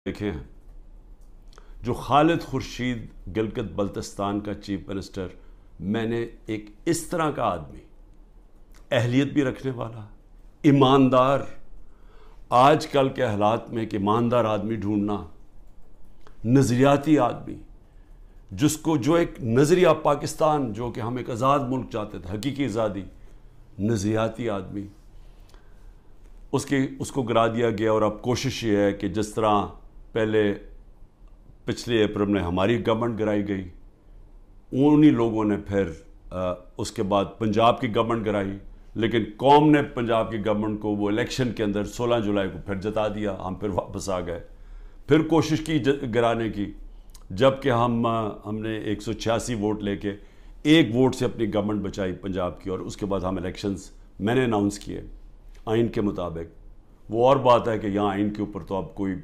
دیکھے ہیں جو خالد خورشید گلگت بلتستان کا چیف منسٹر، میں نے ایک اس طرح کا آدمی، اہلیت بھی رکھنے والا، ایماندار، آج کل کے حالات میں کہ ایماندار آدمی ڈھونڈنا، نظریاتی آدمی، جو ایک نظریہ پاکستان، جو کہ ہم ایک آزاد ملک چاہتے تھے، حقیقی آزادی، نظریاتی آدمی، اس کو گرا دیا گیا۔ اور اب کوشش یہ ہے کہ جس طرح پچھلے اپریل میں ہماری گورنمنٹ گرائی گئی، انہی لوگوں نے پھر اس کے بعد پنجاب کی گورنمنٹ گرائی، لیکن قوم نے پنجاب کی گورنمنٹ کو وہ الیکشن کے اندر 16 جولائی کو پھر جتا دیا، ہم پھر واپس آ گئے، پھر کوشش کی گرانے کی، جبکہ ہم نے 186 ووٹ لے کے ایک ووٹ سے اپنی گورنمنٹ بچائی پنجاب کی، اور اس کے بعد ہم الیکشنز میں نے اناؤنس کیے آئین کے مطابق۔ وہ اور بات ہے کہ یہاں آئین کے اوپر تو اب کوئی